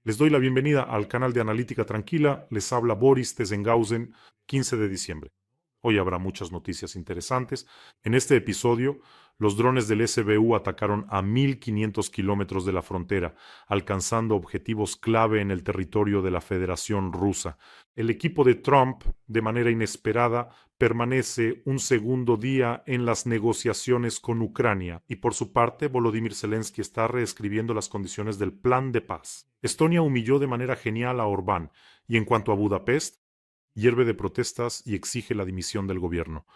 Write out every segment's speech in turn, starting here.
Les doy la bienvenida al canal de Analítica Tranquila. Les habla Boris Tesenghausen, 15 de diciembre. Hoy habrá muchas noticias interesantes. En este episodio, los drones del SBU atacaron a 1.500 kilómetros de la frontera, alcanzando objetivos clave en el territorio de la Federación Rusa. El equipo de Trump, de manera inesperada, permanece un segundo día en las negociaciones con Ucrania y por su parte Volodymyr Zelensky está reescribiendo las condiciones del plan de paz. Estonia humilló de manera genial a Orbán y en cuanto a Budapest, hierve de protestas y exige la dimisión del gobierno.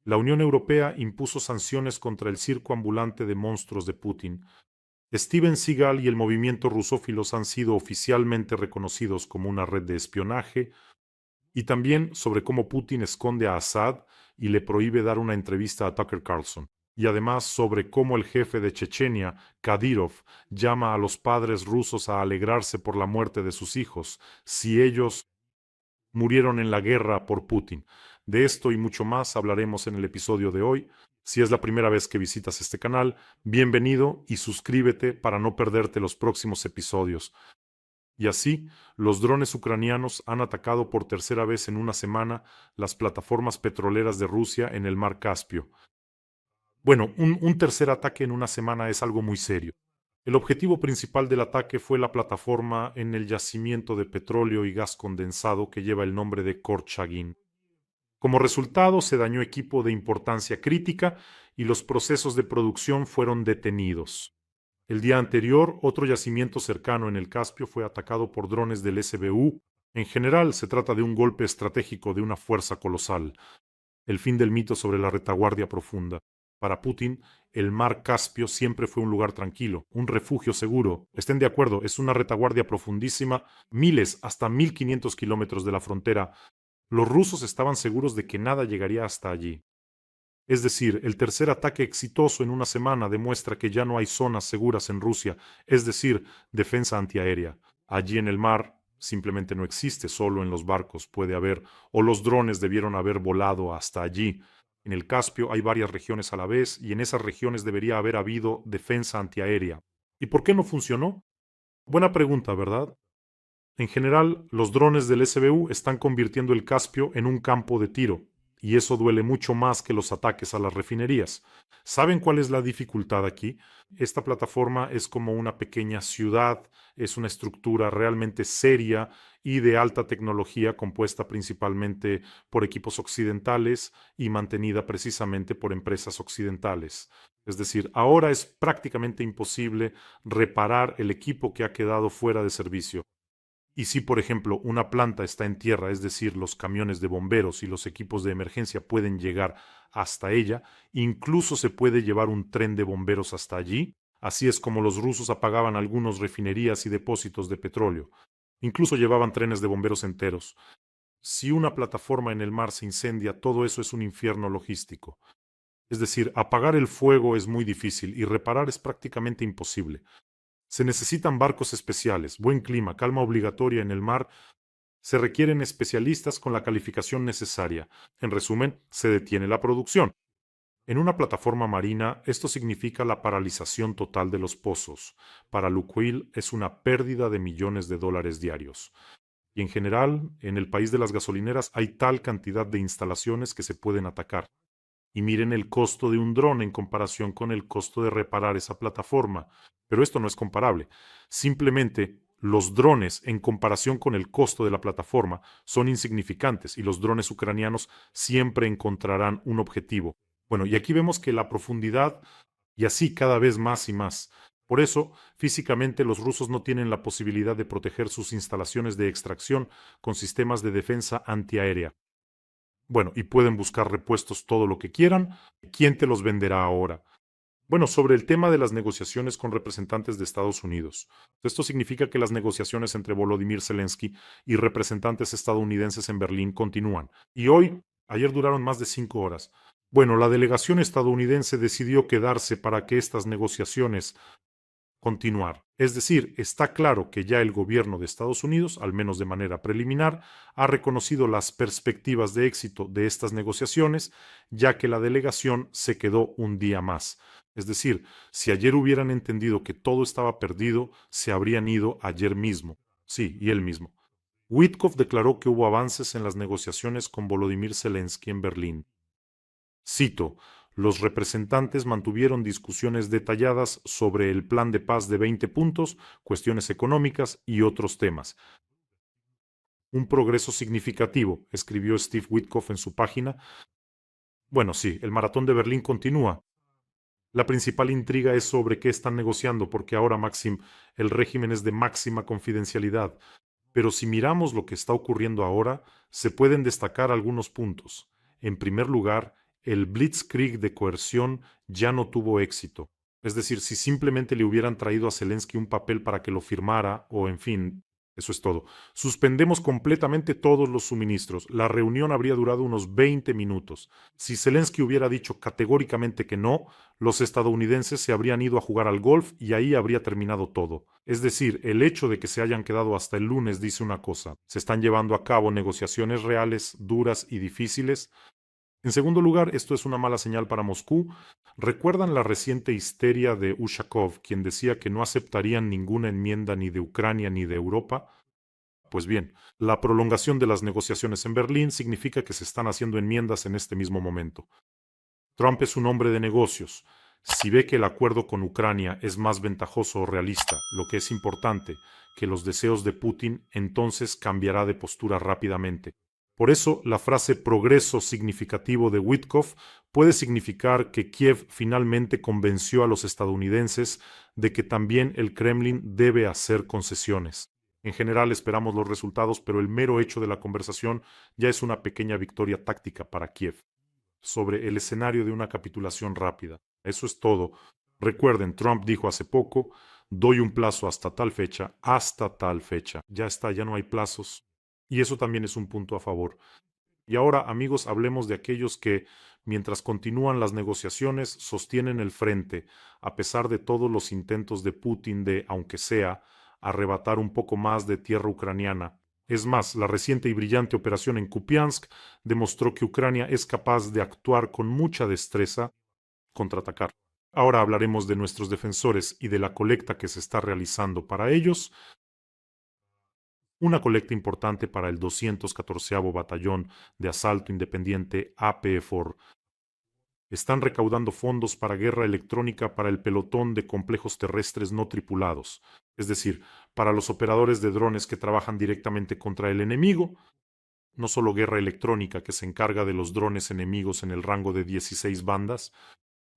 La Unión Europea impuso sanciones contra el circo ambulante de monstruos de Putin. Steven Seagal y el movimiento rusófilos han sido oficialmente reconocidos como una red de espionaje, y también sobre cómo Putin esconde a Assad y le prohíbe dar una entrevista a Tucker Carlson. Y además sobre cómo el jefe de Chechenia, Kadyrov, llama a los padres rusos a alegrarse por la muerte de sus hijos, si ellos murieron en la guerra por Putin. De esto y mucho más hablaremos en el episodio de hoy. Si es la primera vez que visitas este canal, bienvenido y suscríbete para no perderte los próximos episodios. Y así, los drones ucranianos han atacado por tercera vez en una semana las plataformas petroleras de Rusia en el mar Caspio. Bueno, un tercer ataque en una semana es algo muy serio. El objetivo principal del ataque fue la plataforma en el yacimiento de petróleo y gas condensado que lleva el nombre de Korchagin. Como resultado, se dañó equipo de importancia crítica y los procesos de producción fueron detenidos. El día anterior, otro yacimiento cercano en el Caspio fue atacado por drones del SBU. En general, se trata de un golpe estratégico de una fuerza colosal. El fin del mito sobre la retaguardia profunda. Para Putin, el mar Caspio siempre fue un lugar tranquilo, un refugio seguro. Estén de acuerdo, es una retaguardia profundísima, miles, hasta 1.500 kilómetros de la frontera. Los rusos estaban seguros de que nada llegaría hasta allí. Es decir, el tercer ataque exitoso en una semana demuestra que ya no hay zonas seguras en Rusia, es decir, defensa antiaérea. Allí en el mar simplemente no existe, solo en los barcos puede haber, o los drones debieron haber volado hasta allí. En el Caspio hay varias regiones a la vez y en esas regiones debería haber habido defensa antiaérea. ¿Y por qué no funcionó? Buena pregunta, ¿verdad? En general, los drones del SBU están convirtiendo el Caspio en un campo de tiro, y eso duele mucho más que los ataques a las refinerías. ¿Saben cuál es la dificultad aquí? Esta plataforma es como una pequeña ciudad, es una estructura realmente seria y de alta tecnología compuesta principalmente por equipos occidentales y mantenida precisamente por empresas occidentales. Es decir, ahora es prácticamente imposible reparar el equipo que ha quedado fuera de servicio. Y si, por ejemplo, una planta está en tierra, es decir, los camiones de bomberos y los equipos de emergencia pueden llegar hasta ella, incluso se puede llevar un tren de bomberos hasta allí. Así es como los rusos apagaban algunas refinerías y depósitos de petróleo. Incluso llevaban trenes de bomberos enteros. Si una plataforma en el mar se incendia, todo eso es un infierno logístico. Es decir, apagar el fuego es muy difícil y reparar es prácticamente imposible. Se necesitan barcos especiales, buen clima, calma obligatoria en el mar. Se requieren especialistas con la calificación necesaria. En resumen, se detiene la producción. En una plataforma marina, esto significa la paralización total de los pozos. Para Lukoil es una pérdida de millones de dólares diarios. Y en general, en el país de las gasolineras hay tal cantidad de instalaciones que se pueden atacar. Y miren el costo de un dron en comparación con el costo de reparar esa plataforma. Pero esto no es comparable. Simplemente los drones en comparación con el costo de la plataforma son insignificantes y los drones ucranianos siempre encontrarán un objetivo. Bueno, y aquí vemos que la profundidad y así cada vez más y más. Por eso, físicamente los rusos no tienen la posibilidad de proteger sus instalaciones de extracción con sistemas de defensa antiaérea. Bueno, y pueden buscar repuestos todo lo que quieran. ¿Quién te los venderá ahora? Bueno, sobre el tema de las negociaciones con representantes de Estados Unidos. Esto significa que las negociaciones entre Volodymyr Zelensky y representantes estadounidenses en Berlín continúan. Y ayer duraron más de 5 horas. Bueno, la delegación estadounidense decidió quedarse para que estas negociaciones continuar. Es decir, está claro que ya el gobierno de Estados Unidos, al menos de manera preliminar, ha reconocido las perspectivas de éxito de estas negociaciones, ya que la delegación se quedó un día más. Es decir, si ayer hubieran entendido que todo estaba perdido, se habrían ido ayer mismo. Sí, y él mismo. Witkoff declaró que hubo avances en las negociaciones con Volodymyr Zelensky en Berlín. Cito: los representantes mantuvieron discusiones detalladas sobre el plan de paz de 20 puntos, cuestiones económicas y otros temas. Un progreso significativo, escribió Steve Witkoff en su página. Bueno, sí, el maratón de Berlín continúa. La principal intriga es sobre qué están negociando, porque ahora, Maxim, el régimen es de máxima confidencialidad. Pero si miramos lo que está ocurriendo ahora, se pueden destacar algunos puntos. En primer lugar, el blitzkrieg de coerción ya no tuvo éxito. Es decir, si simplemente le hubieran traído a Zelensky un papel para que lo firmara, o en fin, eso es todo. Suspendemos completamente todos los suministros. La reunión habría durado unos 20 minutos. Si Zelensky hubiera dicho categóricamente que no, los estadounidenses se habrían ido a jugar al golf y ahí habría terminado todo. Es decir, el hecho de que se hayan quedado hasta el lunes dice una cosa: se están llevando a cabo negociaciones reales, duras y difíciles. En segundo lugar, esto es una mala señal para Moscú. ¿Recuerdan la reciente histeria de Ushakov, quien decía que no aceptarían ninguna enmienda ni de Ucrania ni de Europa? Pues bien, la prolongación de las negociaciones en Berlín significa que se están haciendo enmiendas en este mismo momento. Trump es un hombre de negocios. Si ve que el acuerdo con Ucrania es más ventajoso o realista, lo que es importante, que los deseos de Putin, entonces cambiará de postura rápidamente. Por eso, la frase progreso significativo de Witkoff puede significar que Kiev finalmente convenció a los estadounidenses de que también el Kremlin debe hacer concesiones. En general esperamos los resultados, pero el mero hecho de la conversación ya es una pequeña victoria táctica para Kiev sobre el escenario de una capitulación rápida. Eso es todo. Recuerden, Trump dijo hace poco: doy un plazo hasta tal fecha, hasta tal fecha. Ya está, ya no hay plazos. Y eso también es un punto a favor. Y ahora, amigos, hablemos de aquellos que, mientras continúan las negociaciones, sostienen el frente, a pesar de todos los intentos de Putin de, aunque sea, arrebatar un poco más de tierra ucraniana. Es más, la reciente y brillante operación en Kupiansk demostró que Ucrania es capaz de actuar con mucha destreza, contraatacar. Ahora hablaremos de nuestros defensores y de la colecta que se está realizando para ellos. Una colecta importante para el 214º Batallón de Asalto Independiente APFOR. Están recaudando fondos para guerra electrónica para el pelotón de complejos terrestres no tripulados, es decir, para los operadores de drones que trabajan directamente contra el enemigo. No solo guerra electrónica, que se encarga de los drones enemigos en el rango de 16 bandas,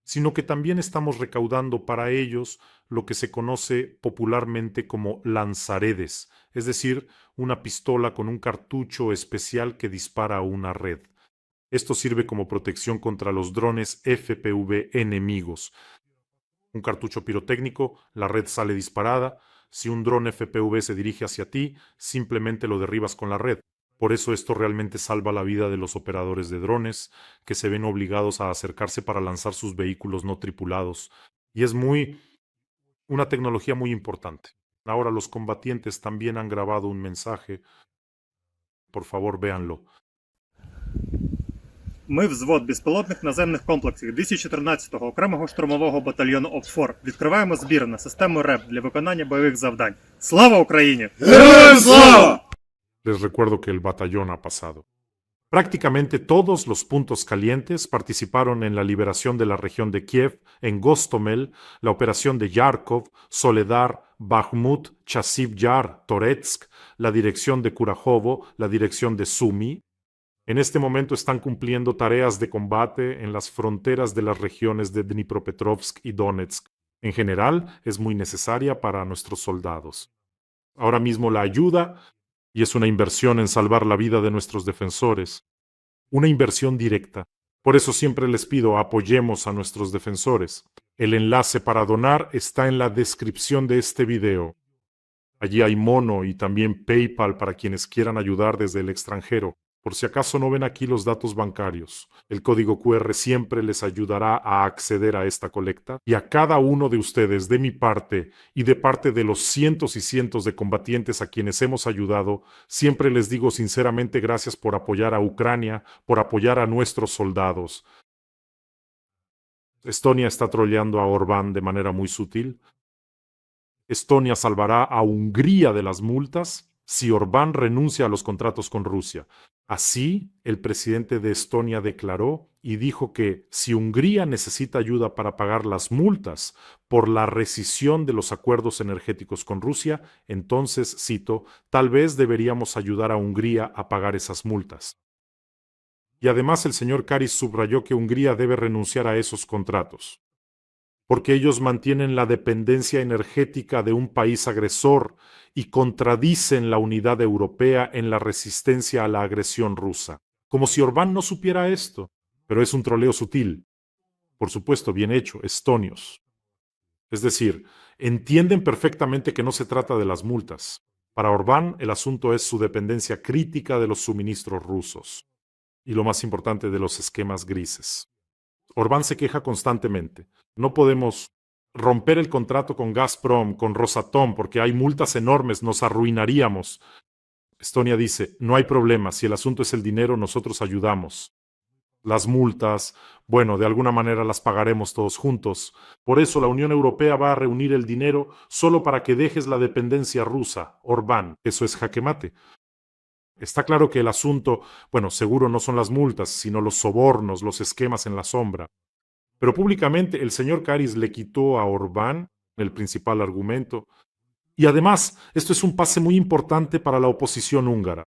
sino que también estamos recaudando para ellos lo que se conoce popularmente como lanzaredes, es decir, una pistola con un cartucho especial que dispara a una red. Esto sirve como protección contra los drones FPV enemigos. Un cartucho pirotécnico, la red sale disparada. Si un dron FPV se dirige hacia ti, simplemente lo derribas con la red. Por eso esto realmente salva la vida de los operadores de drones, que se ven obligados a acercarse para lanzar sus vehículos no tripulados. Y es una tecnología muy importante. Ahora los combatientes también han grabado un mensaje. Por favor, véanlo. Ми взвод безпілотних наземних комплексів 214-го окремого штурмового батальйону ОПФОР відкриваємо збір на систему РЕП для виконання бойових завдань. Слава Україні! ¡Героям слава! Les recuerdo que el batallón ha pasado. Prácticamente todos los puntos calientes participaron en la liberación de la región de Kiev, en Gostomel, la operación de Yarkov, Soledar, Bakhmut, Chasiv Yar, Toretsk, la dirección de Kurajovo, la dirección de Sumy. En este momento están cumpliendo tareas de combate en las fronteras de las regiones de Dnipropetrovsk y Donetsk. En general, es muy necesaria para nuestros soldados. Ahora mismo la ayuda, y es una inversión en salvar la vida de nuestros defensores. Una inversión directa. Por eso siempre les pido, apoyemos a nuestros defensores. El enlace para donar está en la descripción de este video. Allí hay Mono y también PayPal para quienes quieran ayudar desde el extranjero. Por si acaso no ven aquí los datos bancarios, el código QR siempre les ayudará a acceder a esta colecta y a cada uno de ustedes, de mi parte y de parte de los cientos y cientos de combatientes a quienes hemos ayudado, siempre les digo sinceramente gracias por apoyar a Ucrania, por apoyar a nuestros soldados. Estonia está troleando a Orbán de manera muy sutil. Estonia salvará a Hungría de las multas si Orbán renuncia a los contratos con Rusia. Así, el presidente de Estonia declaró y dijo que si Hungría necesita ayuda para pagar las multas por la rescisión de los acuerdos energéticos con Rusia, entonces, cito, tal vez deberíamos ayudar a Hungría a pagar esas multas. Y además el señor Karis subrayó que Hungría debe renunciar a esos contratos porque ellos mantienen la dependencia energética de un país agresor y contradicen la unidad europea en la resistencia a la agresión rusa. Como si Orbán no supiera esto, pero es un troleo sutil. Por supuesto, bien hecho, estonios. Es decir, entienden perfectamente que no se trata de las multas. Para Orbán, el asunto es su dependencia crítica de los suministros rusos y, lo más importante, de los esquemas grises. Orbán se queja constantemente. No podemos romper el contrato con Gazprom, con Rosatom, porque hay multas enormes, nos arruinaríamos. Estonia dice, no hay problema, si el asunto es el dinero, nosotros ayudamos. Las multas, bueno, de alguna manera las pagaremos todos juntos. Por eso la Unión Europea va a reunir el dinero solo para que dejes la dependencia rusa, Orbán. Eso es jaque mate. Está claro que el asunto, bueno, seguro no son las multas, sino los sobornos, los esquemas en la sombra. Pero públicamente el señor Karis le quitó a Orbán el principal argumento. Y además, esto es un pase muy importante para la oposición húngara.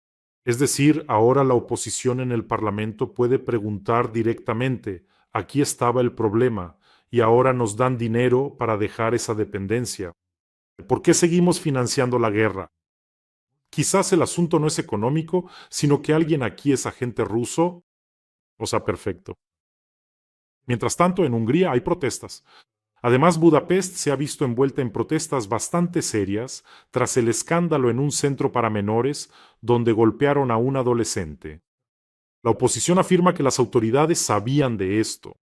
Es decir, ahora la oposición en el Parlamento puede preguntar directamente, aquí estaba el problema, y ahora nos dan dinero para dejar esa dependencia. ¿Por qué seguimos financiando la guerra? Quizás el asunto no es económico, sino que alguien aquí es agente ruso. O sea, perfecto. Mientras tanto, en Hungría hay protestas. Además, Budapest se ha visto envuelta en protestas bastante serias tras el escándalo en un centro para menores donde golpearon a un adolescente. La oposición afirma que las autoridades sabían de esto.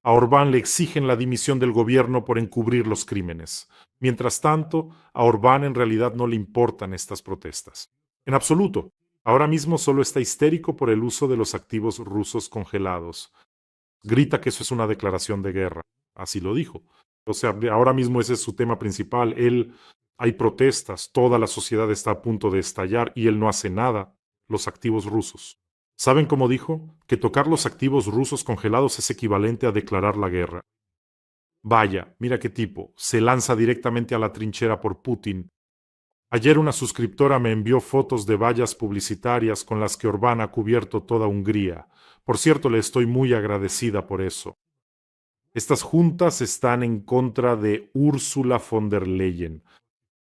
A Orbán le exigen la dimisión del gobierno por encubrir los crímenes. Mientras tanto, a Orbán en realidad no le importan estas protestas. En absoluto. Ahora mismo solo está histérico por el uso de los activos rusos congelados. Grita que eso es una declaración de guerra. Así lo dijo. O sea, ahora mismo ese es su tema principal. Hay protestas, toda la sociedad está a punto de estallar y él no hace nada. Los activos rusos. ¿Saben cómo dijo? Que tocar los activos rusos congelados es equivalente a declarar la guerra. Vaya, mira qué tipo. Se lanza directamente a la trinchera por Putin. Ayer una suscriptora me envió fotos de vallas publicitarias con las que Orbán ha cubierto toda Hungría. Por cierto, le estoy muy agradecida por eso. Estas juntas están en contra de Ursula von der Leyen,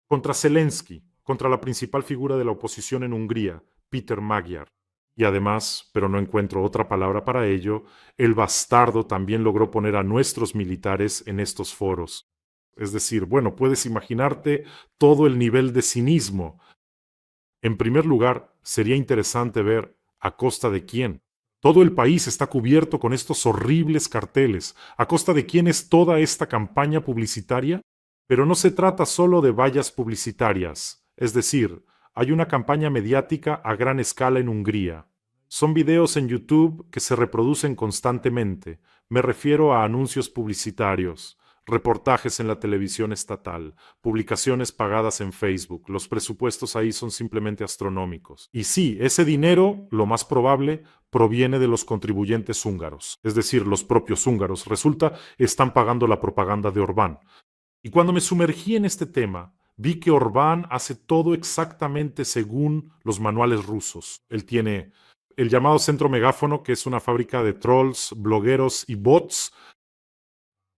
contra Zelensky, contra la principal figura de la oposición en Hungría, Peter Magyar. Y además, pero no encuentro otra palabra para ello, el bastardo también logró poner a nuestros militares en estos foros. Es decir, bueno, puedes imaginarte todo el nivel de cinismo. En primer lugar, sería interesante ver a costa de quién. Todo el país está cubierto con estos horribles carteles. ¿A costa de quién es toda esta campaña publicitaria? Pero no se trata solo de vallas publicitarias. Es decir, hay una campaña mediática a gran escala en Hungría. Son videos en YouTube que se reproducen constantemente. Me refiero a anuncios publicitarios, reportajes en la televisión estatal, publicaciones pagadas en Facebook. Los presupuestos ahí son simplemente astronómicos. Y sí, ese dinero, lo más probable, proviene de los contribuyentes húngaros, es decir, los propios húngaros. Resulta, están pagando la propaganda de Orbán. Y cuando me sumergí en este tema, vi que Orbán hace todo exactamente según los manuales rusos. Él tiene el llamado Centro Megáfono, que es una fábrica de trolls, blogueros y bots,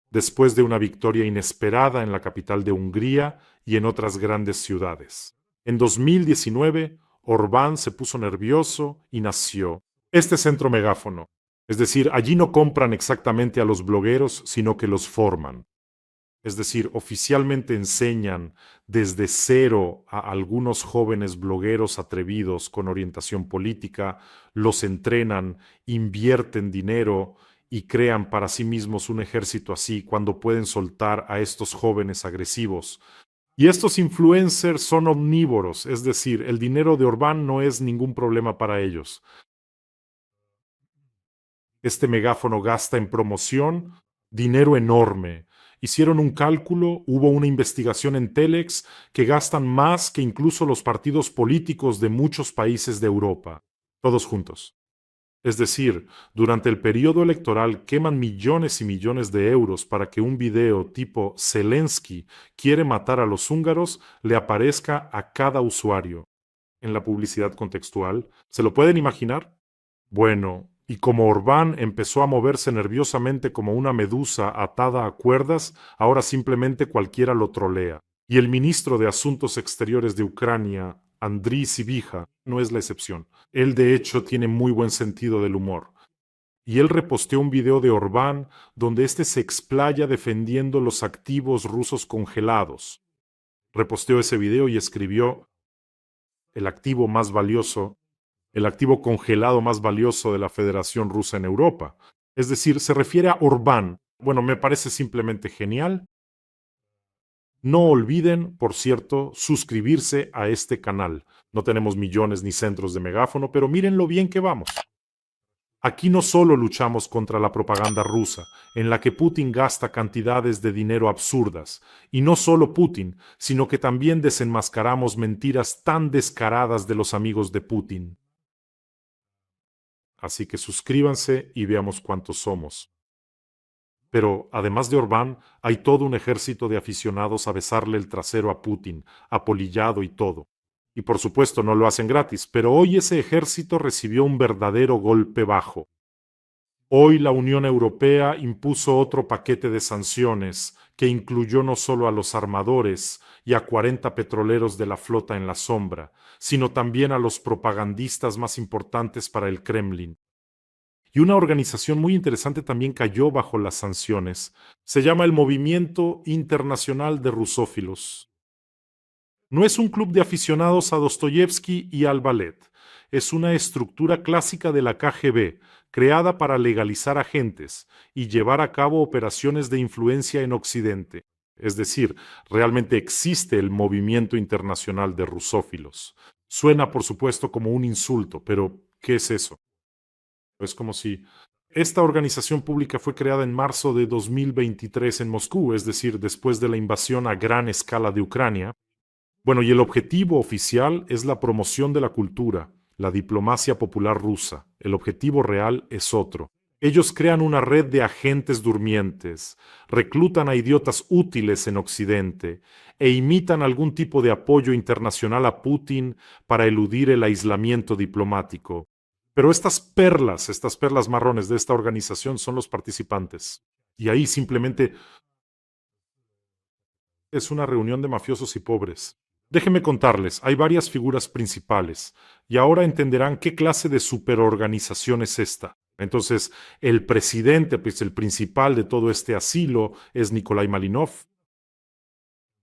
después de una victoria inesperada en la capital de Hungría y en otras grandes ciudades. En 2019, Orbán se puso nervioso y nació este Centro Megáfono. Es decir, allí no compran exactamente a los blogueros, sino que los forman. Es decir, oficialmente enseñan desde cero a algunos jóvenes blogueros atrevidos con orientación política, los entrenan, invierten dinero y crean para sí mismos un ejército así cuando pueden soltar a estos jóvenes agresivos. Y estos influencers son omnívoros, es decir, el dinero de Orbán no es ningún problema para ellos. Este megáfono gasta en promoción dinero enorme. Hicieron un cálculo, hubo una investigación en Telex que gastan más que incluso los partidos políticos de muchos países de Europa, todos juntos. Es decir, durante el periodo electoral queman millones y millones de euros para que un video tipo Zelensky quiere matar a los húngaros le aparezca a cada usuario en la publicidad contextual. ¿Se lo pueden imaginar? Bueno, y como Orbán empezó a moverse nerviosamente como una medusa atada a cuerdas, ahora simplemente cualquiera lo trolea. Y el ministro de Asuntos Exteriores de Ucrania, Andriy Sybiha, no es la excepción. Él de hecho tiene muy buen sentido del humor. Y él reposteó un video de Orbán donde éste se explaya defendiendo los activos rusos congelados. Reposteó ese video y escribió: el activo más valioso, el activo congelado más valioso de la Federación Rusa en Europa. Es decir, se refiere a Orbán. Bueno, me parece simplemente genial. No olviden, por cierto, suscribirse a este canal. No tenemos millones ni centros de megáfono, pero miren lo bien que vamos. Aquí no solo luchamos contra la propaganda rusa, en la que Putin gasta cantidades de dinero absurdas, y no solo Putin, sino que también desenmascaramos mentiras tan descaradas de los amigos de Putin. Así que suscríbanse y veamos cuántos somos. Pero, además de Orbán, hay todo un ejército de aficionados a besarle el trasero a Putin, apolillado y todo. Y por supuesto no lo hacen gratis, pero hoy ese ejército recibió un verdadero golpe bajo. Hoy la Unión Europea impuso otro paquete de sanciones que incluyó no solo a los armadores y a 40 petroleros de la flota en la sombra, sino también a los propagandistas más importantes para el Kremlin. Y una organización muy interesante también cayó bajo las sanciones. Se llama el Movimiento Internacional de Rusófilos. No es un club de aficionados a Dostoyevsky y al ballet. Es una estructura clásica de la KGB, creada para legalizar agentes y llevar a cabo operaciones de influencia en Occidente. Es decir, realmente existe el Movimiento Internacional de Rusófilos. Suena, por supuesto, como un insulto, pero ¿qué es eso? Es como si esta organización pública fue creada en marzo de 2023 en Moscú, es decir, después de la invasión a gran escala de Ucrania. Bueno, y el objetivo oficial es la promoción de la cultura, la diplomacia popular rusa. El objetivo real es otro. Ellos crean una red de agentes durmientes, reclutan a idiotas útiles en Occidente e imitan algún tipo de apoyo internacional a Putin para eludir el aislamiento diplomático. Pero estas perlas marrones de esta organización son los participantes. Y ahí simplemente es una reunión de mafiosos y pobres. Déjenme contarles, hay varias figuras principales, y ahora entenderán qué clase de superorganización es esta. Entonces, el presidente, pues el principal de todo este asilo es Nikolai Malinov.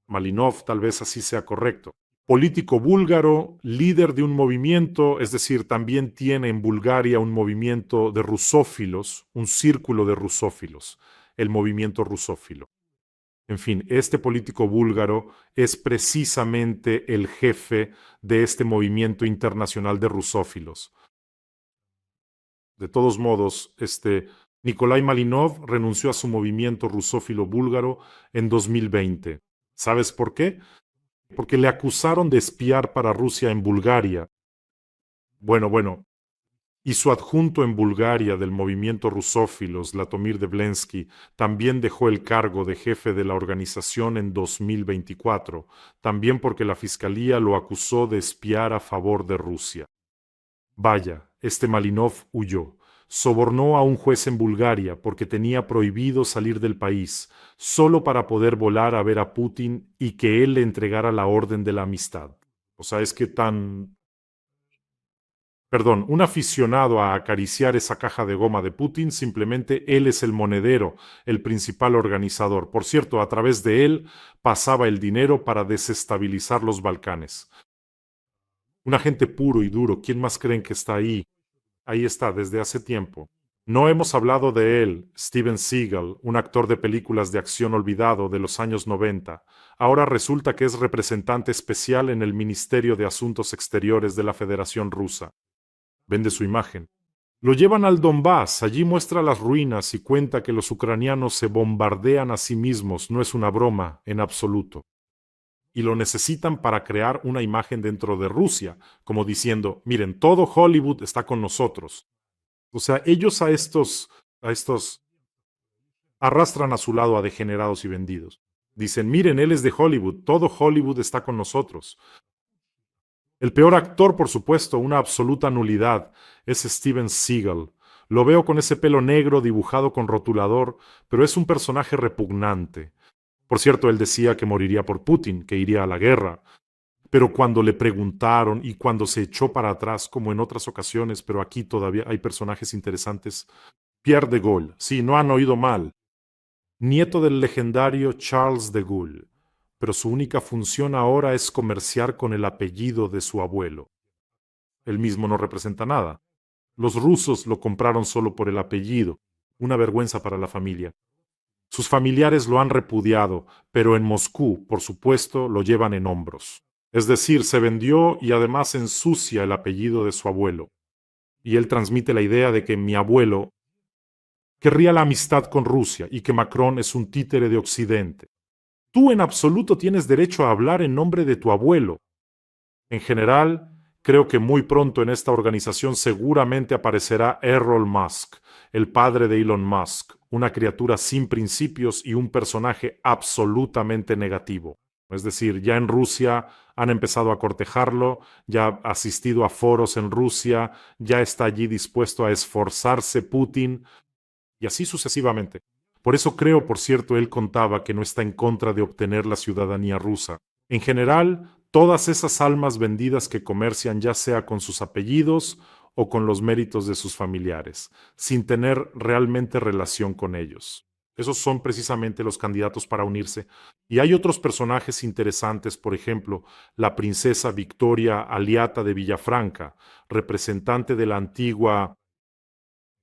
Malinov, tal vez así sea correcto. Político búlgaro, líder de un movimiento, es decir, también tiene en Bulgaria un movimiento de rusófilos, un círculo de rusófilos, el movimiento rusófilo. En fin, este político búlgaro es precisamente el jefe de este movimiento internacional de rusófilos. De todos modos, Nikolai Malinov renunció a su movimiento rusófilo búlgaro en 2020. ¿Sabes por qué? Porque le acusaron de espiar para Rusia en Bulgaria. Bueno, y su adjunto en Bulgaria del movimiento rusófilos, Latomir Deblensky, también dejó el cargo de jefe de la organización en 2024, también porque la fiscalía lo acusó de espiar a favor de Rusia. Vaya, este Malinov huyó. Sobornó a un juez en Bulgaria porque tenía prohibido salir del país, solo para poder volar a ver a Putin y que él le entregara la orden de la amistad. O sea, es que tan Perdón, un aficionado a acariciar esa caja de goma de Putin, simplemente él es el monedero, el principal organizador. Por cierto, a través de él pasaba el dinero para desestabilizar los Balcanes. Un agente puro y duro, ¿quién más creen que está ahí? Ahí está, desde hace tiempo. No hemos hablado de él, Steven Seagal, un actor de películas de acción olvidado de los años 90. Ahora resulta que es representante especial en el Ministerio de Asuntos Exteriores de la Federación Rusa. Vende su imagen. Lo llevan al Donbass, allí muestra las ruinas y cuenta que los ucranianos se bombardean a sí mismos, no es una broma, en absoluto. Y lo necesitan para crear una imagen dentro de Rusia, como diciendo, miren, todo Hollywood está con nosotros. O sea, ellos a estos arrastran a su lado a degenerados y vendidos. Dicen, miren, él es de Hollywood, todo Hollywood está con nosotros. El peor actor, por supuesto, una absoluta nulidad, es Steven Seagal. Lo veo con ese pelo negro dibujado con rotulador, pero es un personaje repugnante. Por cierto, él decía que moriría por Putin, que iría a la guerra. Pero cuando le preguntaron y cuando se echó para atrás, como en otras ocasiones, pero aquí todavía hay personajes interesantes, Pierre de Gaulle, sí, no han oído mal, nieto del legendario Charles de Gaulle, pero su única función ahora es comerciar con el apellido de su abuelo. Él mismo no representa nada. Los rusos lo compraron solo por el apellido, una vergüenza para la familia. Sus familiares lo han repudiado, pero en Moscú, por supuesto, lo llevan en hombros. Es decir, se vendió y además ensucia el apellido de su abuelo. Y él transmite la idea de que mi abuelo querría la amistad con Rusia y que Macron es un títere de Occidente. Tú en absoluto tienes derecho a hablar en nombre de tu abuelo. En general, creo que muy pronto en esta organización seguramente aparecerá Errol Musk, el padre de Elon Musk, una criatura sin principios y un personaje absolutamente negativo. Es decir, ya en Rusia han empezado a cortejarlo, ya ha asistido a foros en Rusia, ya está allí dispuesto a esforzarse Putin, y así sucesivamente. Por eso creo, por cierto, él contaba que no está en contra de obtener la ciudadanía rusa. En general, todas esas almas vendidas que comercian ya sea con sus apellidos o con los méritos de sus familiares, sin tener realmente relación con ellos. Esos son precisamente los candidatos para unirse. Y hay otros personajes interesantes, por ejemplo, la princesa Victoria Aliata de Villafranca, representante de la antigua.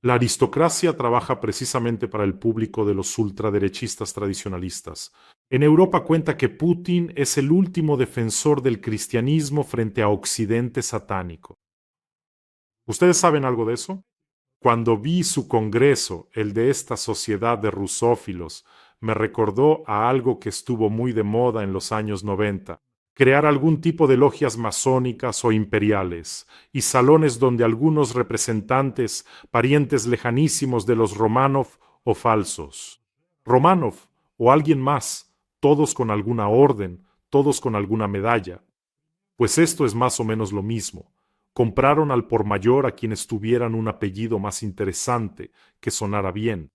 La aristocracia trabaja precisamente para el público de los ultraderechistas tradicionalistas. En Europa cuenta que Putin es el último defensor del cristianismo frente a Occidente satánico. ¿Ustedes saben algo de eso? Cuando vi su congreso, el de esta sociedad de rusófilos, me recordó a algo que estuvo muy de moda en los años 90, crear algún tipo de logias masónicas o imperiales, y salones donde algunos representantes, parientes lejanísimos de los Romanov o falsos. Romanov o alguien más, todos con alguna orden, todos con alguna medalla. Pues esto es más o menos lo mismo. Compraron al por mayor a quienes tuvieran un apellido más interesante, que sonara bien.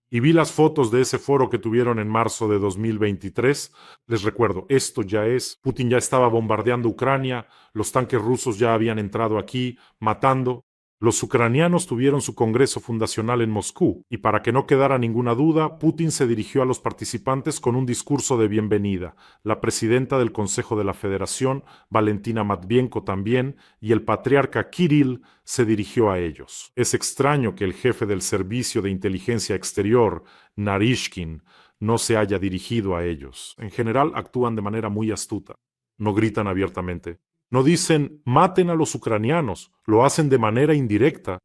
Y vi las fotos de ese foro que tuvieron en marzo de 2023. Les recuerdo, esto ya es, Putin ya estaba bombardeando Ucrania, los tanques rusos ya habían entrado aquí, matando. Los ucranianos tuvieron su congreso fundacional en Moscú, y para que no quedara ninguna duda, Putin se dirigió a los participantes con un discurso de bienvenida. La presidenta del Consejo de la Federación, Valentina Matvienko también, y el patriarca Kirill se dirigió a ellos. Es extraño que el jefe del Servicio de Inteligencia Exterior, Narishkin, no se haya dirigido a ellos. En general actúan de manera muy astuta. No gritan abiertamente. No dicen maten a los ucranianos, lo hacen de manera indirecta.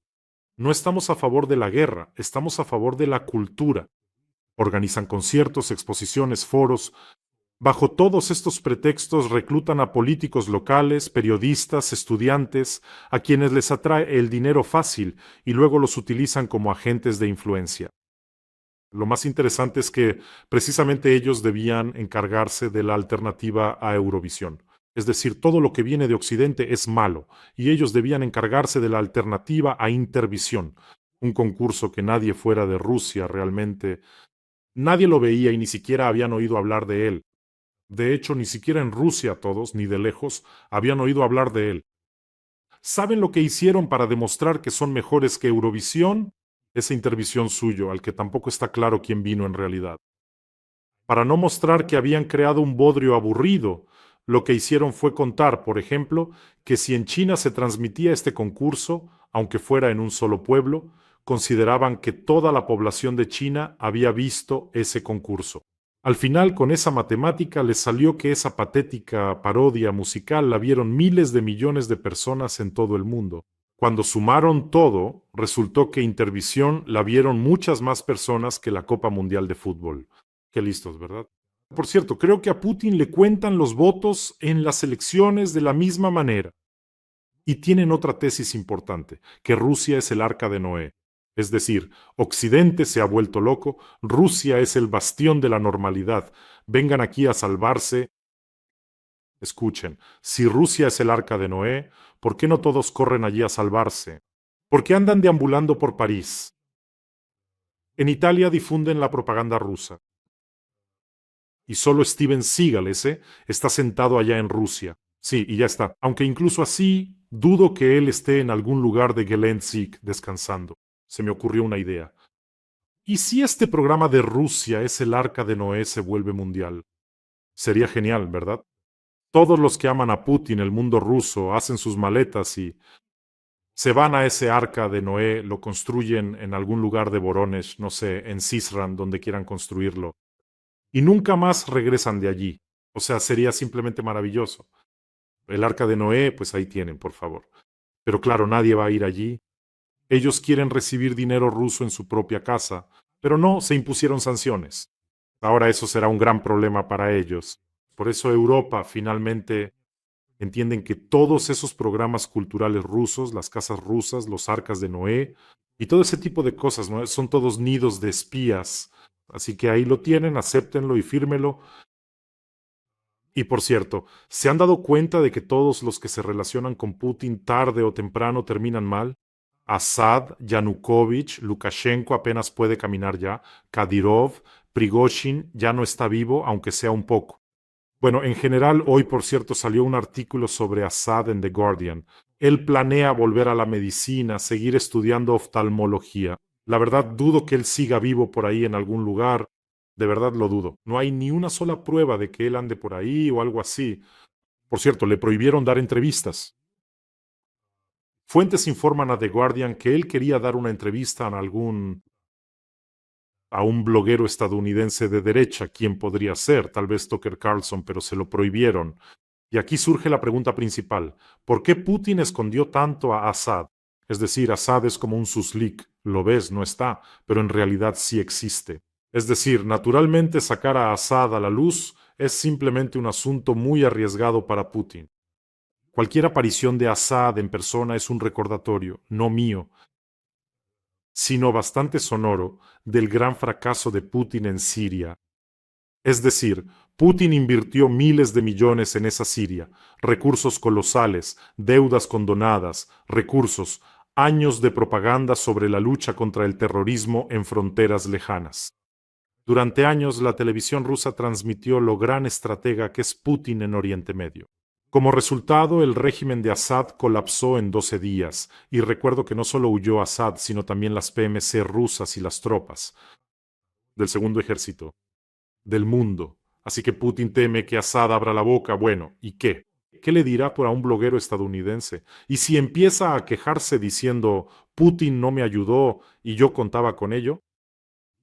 No estamos a favor de la guerra, estamos a favor de la cultura. Organizan conciertos, exposiciones, foros. Bajo todos estos pretextos reclutan a políticos locales, periodistas, estudiantes, a quienes les atrae el dinero fácil y luego los utilizan como agentes de influencia. Lo más interesante es que precisamente ellos debían encargarse de la alternativa a Eurovisión. Es decir, todo lo que viene de Occidente es malo, y ellos debían encargarse de la alternativa a Intervisión, un concurso que nadie fuera de Rusia realmente, nadie lo veía y ni siquiera habían oído hablar de él. De hecho, ni siquiera en Rusia todos, ni de lejos, habían oído hablar de él. ¿Saben lo que hicieron para demostrar que son mejores que Eurovisión? Esa intervención suyo, al que tampoco está claro quién vino en realidad. Para no mostrar que habían creado un bodrio aburrido, lo que hicieron fue contar, por ejemplo, que si en China se transmitía este concurso, aunque fuera en un solo pueblo, consideraban que toda la población de China había visto ese concurso. Al final, con esa matemática, les salió que esa patética parodia musical la vieron miles de millones de personas en todo el mundo. Cuando sumaron todo, resultó que Intervisión la vieron muchas más personas que la Copa Mundial de Fútbol. Qué listos, ¿verdad? Por cierto, creo que a Putin le cuentan los votos en las elecciones de la misma manera. Y tienen otra tesis importante, que Rusia es el arca de Noé. Es decir, Occidente se ha vuelto loco, Rusia es el bastión de la normalidad. Vengan aquí a salvarse. Escuchen, si Rusia es el arca de Noé, ¿por qué no todos corren allí a salvarse? ¿Por qué andan deambulando por París? En Italia difunden la propaganda rusa. Y solo Steven Seagal, está sentado allá en Rusia. Sí, y ya está. Aunque incluso así, dudo que él esté en algún lugar de Gelendzhik descansando. Se me ocurrió una idea. ¿Y si este programa de Rusia es el arca de Noé se vuelve mundial? Sería genial, ¿verdad? Todos los que aman a Putin, el mundo ruso, hacen sus maletas y se van a ese arca de Noé, lo construyen en algún lugar de Voronezh, no sé, en Sisran, donde quieran construirlo, y nunca más regresan de allí. O sea, sería simplemente maravilloso. El arca de Noé, pues ahí tienen, por favor. Pero claro, nadie va a ir allí. Ellos quieren recibir dinero ruso en su propia casa, pero no se impusieron sanciones. Ahora eso será un gran problema para ellos. Por eso Europa finalmente entienden que todos esos programas culturales rusos, las casas rusas, los arcas de Noé y todo ese tipo de cosas, ¿no? Son todos nidos de espías. Así que ahí lo tienen, acéptenlo y fírmelo. Y por cierto, ¿se han dado cuenta de que todos los que se relacionan con Putin tarde o temprano terminan mal? Assad, Yanukovych, Lukashenko apenas puede caminar ya, Kadyrov, Prigozhin ya no está vivo, aunque sea un poco. Bueno, en general, hoy por cierto salió un artículo sobre Assad en The Guardian. Él planea volver a la medicina, seguir estudiando oftalmología. La verdad, dudo que él siga vivo por ahí en algún lugar. De verdad lo dudo. No hay ni una sola prueba de que él ande por ahí o algo así. Por cierto, le prohibieron dar entrevistas. Fuentes informan a The Guardian que él quería dar una entrevista a un bloguero estadounidense de derecha. ¿Quién podría ser? Tal vez Tucker Carlson, pero se lo prohibieron. Y aquí surge la pregunta principal. ¿Por qué Putin escondió tanto a Assad? Es decir, Assad es como un suslik. Lo ves, no está, pero en realidad sí existe. Es decir, naturalmente sacar a Assad a la luz es simplemente un asunto muy arriesgado para Putin. Cualquier aparición de Assad en persona es un recordatorio, no mío, sino bastante sonoro, del gran fracaso de Putin en Siria. Es decir, Putin invirtió miles de millones en esa Siria, recursos colosales, deudas condonadas, recursos, años de propaganda sobre la lucha contra el terrorismo en fronteras lejanas. Durante años la televisión rusa transmitió lo gran estratega que es Putin en Oriente Medio. Como resultado, el régimen de Assad colapsó en 12 días, y recuerdo que no solo huyó Assad, sino también las PMC rusas y las tropas del segundo ejército del mundo. Así que Putin teme que Assad abra la boca. Bueno, ¿y qué? ¿Qué le dirá por a un bloguero estadounidense? Y si empieza a quejarse diciendo Putin no me ayudó y yo contaba con ello,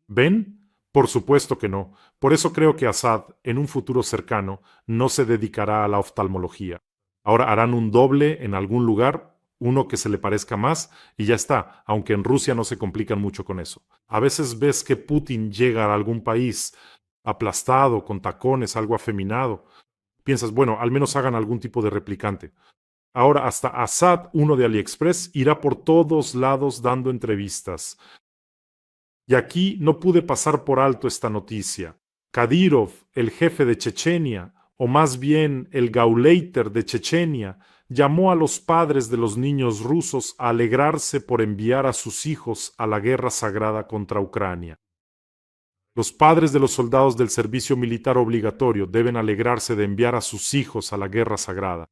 ¿ven? Por supuesto que no. Por eso creo que Assad, en un futuro cercano, no se dedicará a la oftalmología. Ahora harán un doble en algún lugar, uno que se le parezca más, y ya está, aunque en Rusia no se complican mucho con eso. A veces ves que Putin llega a algún país aplastado, con tacones, algo afeminado. Piensas, bueno, al menos hagan algún tipo de replicante. Ahora hasta Assad, uno de AliExpress, irá por todos lados dando entrevistas. Y aquí no pude pasar por alto esta noticia. Kadyrov, el jefe de Chechenia, o más bien el Gauleiter de Chechenia, llamó a los padres de los niños rusos a alegrarse por enviar a sus hijos a la guerra sagrada contra Ucrania. Los padres de los soldados del servicio militar obligatorio deben alegrarse de enviar a sus hijos a la guerra sagrada.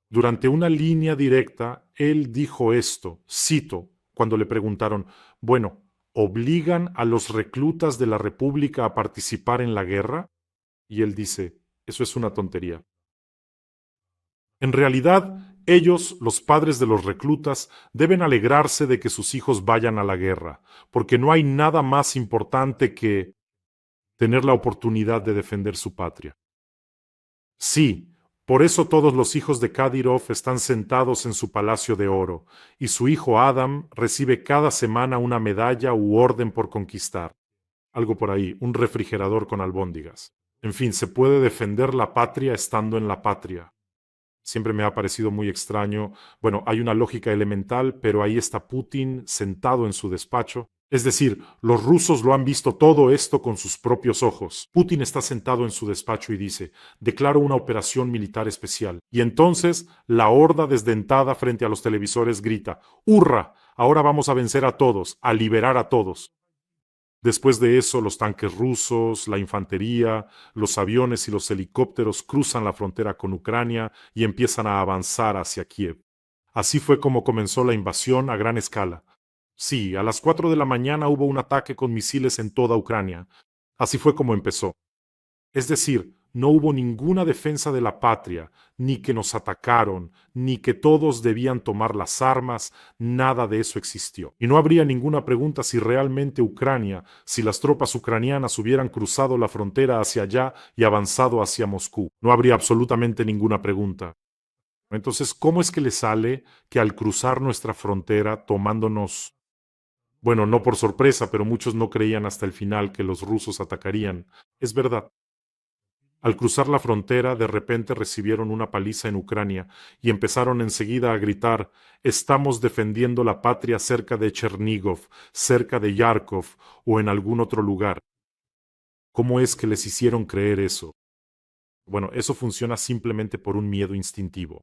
Durante una línea directa, él dijo esto, cito, cuando le preguntaron, bueno, ¿obligan a los reclutas de la República a participar en la guerra? Y él dice, eso es una tontería. En realidad, ellos, los padres de los reclutas, deben alegrarse de que sus hijos vayan a la guerra, porque no hay nada más importante que tener la oportunidad de defender su patria. Sí, por eso todos los hijos de Kadyrov están sentados en su palacio de oro, y su hijo Adam recibe cada semana una medalla u orden por conquistar. Algo por ahí, un refrigerador con albóndigas. En fin, se puede defender la patria estando en la patria. Siempre me ha parecido muy extraño. Bueno, hay una lógica elemental, pero ahí está Putin sentado en su despacho. Es decir, los rusos lo han visto todo esto con sus propios ojos. Putin está sentado en su despacho y dice, declaro una operación militar especial. Y entonces la horda desdentada frente a los televisores grita, ¡hurra! Ahora vamos a vencer a todos, a liberar a todos. Después de eso, los tanques rusos, la infantería, los aviones y los helicópteros cruzan la frontera con Ucrania y empiezan a avanzar hacia Kiev. Así fue como comenzó la invasión a gran escala. Sí, a las 4 de la mañana hubo un ataque con misiles en toda Ucrania. Así fue como empezó. Es decir, no hubo ninguna defensa de la patria, ni que nos atacaron, ni que todos debían tomar las armas, nada de eso existió. Y no habría ninguna pregunta si realmente Ucrania, si las tropas ucranianas hubieran cruzado la frontera hacia allá y avanzado hacia Moscú. No habría absolutamente ninguna pregunta. Entonces, ¿cómo es que le sale que al cruzar nuestra frontera, tomándonos, bueno, no por sorpresa, pero muchos no creían hasta el final que los rusos atacarían? Es verdad. Al cruzar la frontera, de repente recibieron una paliza en Ucrania y empezaron enseguida a gritar, estamos defendiendo la patria cerca de Chernigov, cerca de Yarkov o en algún otro lugar. ¿Cómo es que les hicieron creer eso? Bueno, eso funciona simplemente por un miedo instintivo.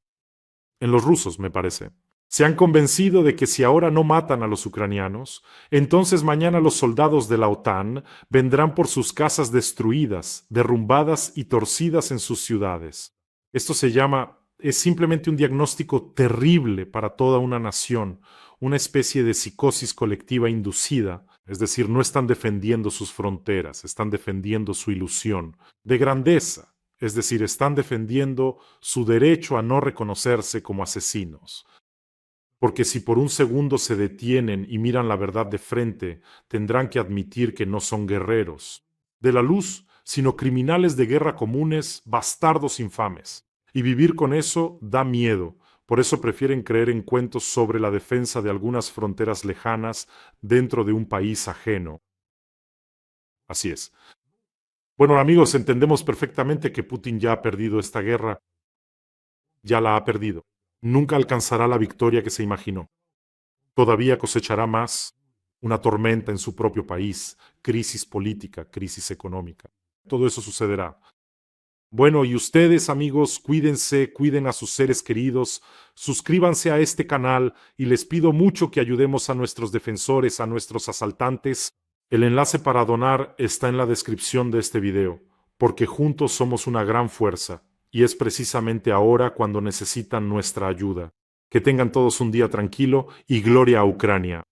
En los rusos, me parece. Se han convencido de que si ahora no matan a los ucranianos, entonces mañana los soldados de la OTAN vendrán por sus casas destruidas, derrumbadas y torcidas en sus ciudades. Esto es simplemente un diagnóstico terrible para toda una nación, una especie de psicosis colectiva inducida, es decir, no están defendiendo sus fronteras, están defendiendo su ilusión de grandeza, es decir, están defendiendo su derecho a no reconocerse como asesinos. Porque si por un segundo se detienen y miran la verdad de frente, tendrán que admitir que no son guerreros de la luz, sino criminales de guerra comunes, bastardos infames. Y vivir con eso da miedo. Por eso prefieren creer en cuentos sobre la defensa de algunas fronteras lejanas dentro de un país ajeno. Así es. Bueno, amigos, entendemos perfectamente que Putin ya ha perdido esta guerra. Ya la ha perdido. Nunca alcanzará la victoria que se imaginó. Todavía cosechará más, una tormenta en su propio país, crisis política, crisis económica. Todo eso sucederá. Bueno, y ustedes, amigos, cuídense, cuiden a sus seres queridos, suscríbanse a este canal y les pido mucho que ayudemos a nuestros defensores, a nuestros asaltantes. El enlace para donar está en la descripción de este video, porque juntos somos una gran fuerza, y es precisamente ahora cuando necesitan nuestra ayuda. Que tengan todos un día tranquilo y gloria a Ucrania.